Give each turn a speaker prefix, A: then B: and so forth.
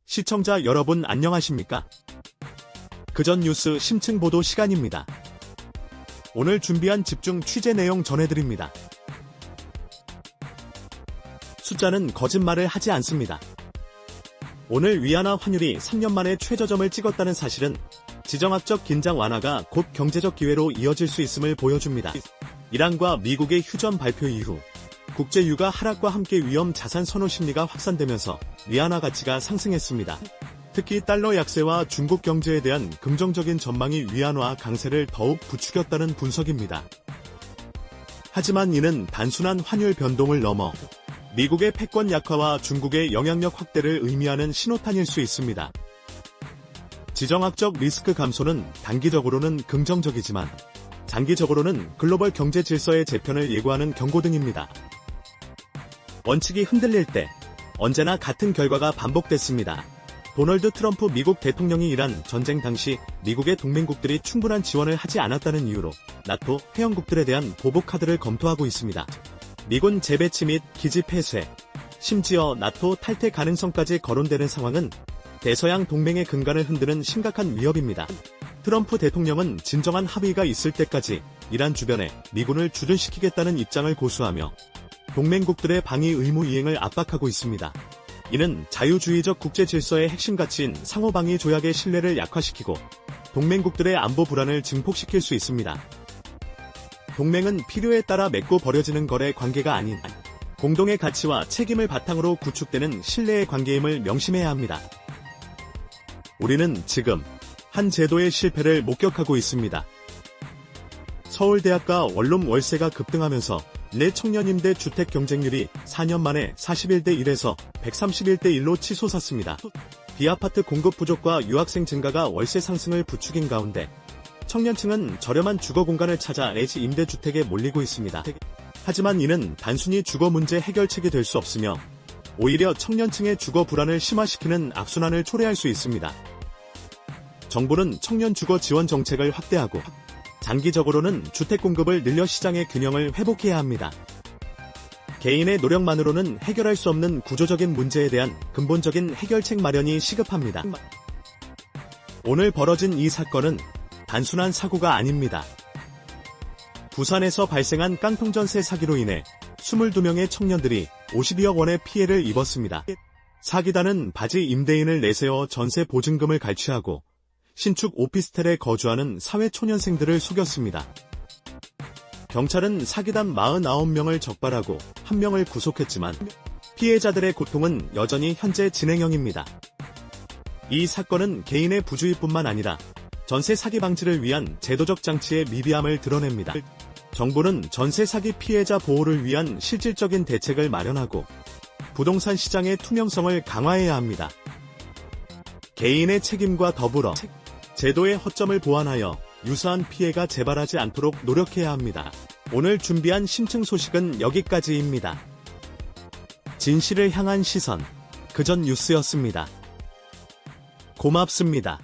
A: 시청자 여러분 안녕하십니까? 그전 뉴스 심층 보도 시간입니다. 오늘 준비한 집중 취재 내용 전해드립니다. 숫자는 거짓말을 하지 않습니다. 오늘 위안화 환율이 3년 만에 최저점을 찍었다는 사실은 지정학적 긴장 완화가 곧 경제적 기회로 이어질 수 있음을 보여줍니다. 이란과 미국의 휴전 발표 이후 국제유가 하락과 함께 위험 자산 선호 심리가 확산되면서 위안화 가치가 상승했습니다. 특히 달러 약세와 중국 경제에 대한 긍정적인 전망이 위안화 강세를 더욱 부추겼다는 분석입니다. 하지만 이는 단순한 환율 변동을 넘어 미국의 패권 약화와 중국의 영향력 확대를 의미하는 신호탄일 수 있습니다. 지정학적 리스크 감소는 단기적으로는 긍정적이지만 장기적으로는 글로벌 경제 질서의 재편을 예고하는 경고등입니다. 원칙이 흔들릴 때 언제나 같은 결과가 반복됐습니다. 도널드 트럼프 미국 대통령이 이란 전쟁 당시 미국의 동맹국들이 충분한 지원을 하지 않았다는 이유로 나토 회원국들에 대한 보복 카드를 검토하고 있습니다. 미군 재배치 및 기지 폐쇄, 심지어 나토 탈퇴 가능성까지 거론되는 상황은 대서양 동맹의 근간을 흔드는 심각한 위협입니다. 트럼프 대통령은 진정한 합의가 있을 때까지 이란 주변에 미군을 주둔시키겠다는 입장을 고수하며 동맹국들의 방위 의무 이행을 압박하고 있습니다. 이는 자유주의적 국제 질서의 핵심 가치인 상호방위 조약의 신뢰를 약화시키고 동맹국들의 안보 불안을 증폭시킬 수 있습니다. 동맹은 필요에 따라 맺고 버려지는 거래 관계가 아닌 공동의 가치와 책임을 바탕으로 구축되는 신뢰의 관계임을 명심해야 합니다. 우리는 지금 한 제도의 실패를 목격하고 있습니다. 서울대학가 원룸 월세가 급등하면서 내 청년임대 주택 경쟁률이 4년 만에 41대 1에서 131대 1로 치솟았습니다. 비아파트 공급 부족과 유학생 증가가 월세 상승을 부추긴 가운데 청년층은 저렴한 주거 공간을 찾아 애지 임대주택에 몰리고 있습니다. 하지만 이는 단순히 주거 문제 해결책이 될 수 없으며 오히려 청년층의 주거 불안을 심화시키는 악순환을 초래할 수 있습니다. 정부는 청년 주거 지원 정책을 확대하고 장기적으로는 주택 공급을 늘려 시장의 균형을 회복해야 합니다. 개인의 노력만으로는 해결할 수 없는 구조적인 문제에 대한 근본적인 해결책 마련이 시급합니다. 오늘 벌어진 이 사건은 단순한 사고가 아닙니다. 부산에서 발생한 깡통전세 사기로 인해 22명의 청년들이 52억 원의 피해를 입었습니다. 사기단은 바지 임대인을 내세워 전세 보증금을 갈취하고 신축 오피스텔에 거주하는 사회초년생들을 속였습니다. 경찰은 사기단 49명을 적발하고 1명을 구속했지만 피해자들의 고통은 여전히 현재 진행형입니다. 이 사건은 개인의 부주의뿐만 아니라 전세 사기 방지를 위한 제도적 장치의 미비함을 드러냅니다. 정부는 전세 사기 피해자 보호를 위한 실질적인 대책을 마련하고 부동산 시장의 투명성을 강화해야 합니다. 개인의 책임과 더불어 제도의 허점을 보완하여 유사한 피해가 재발하지 않도록 노력해야 합니다. 오늘 준비한 심층 소식은 여기까지입니다. 진실을 향한 시선, 그전 뉴스였습니다. 고맙습니다.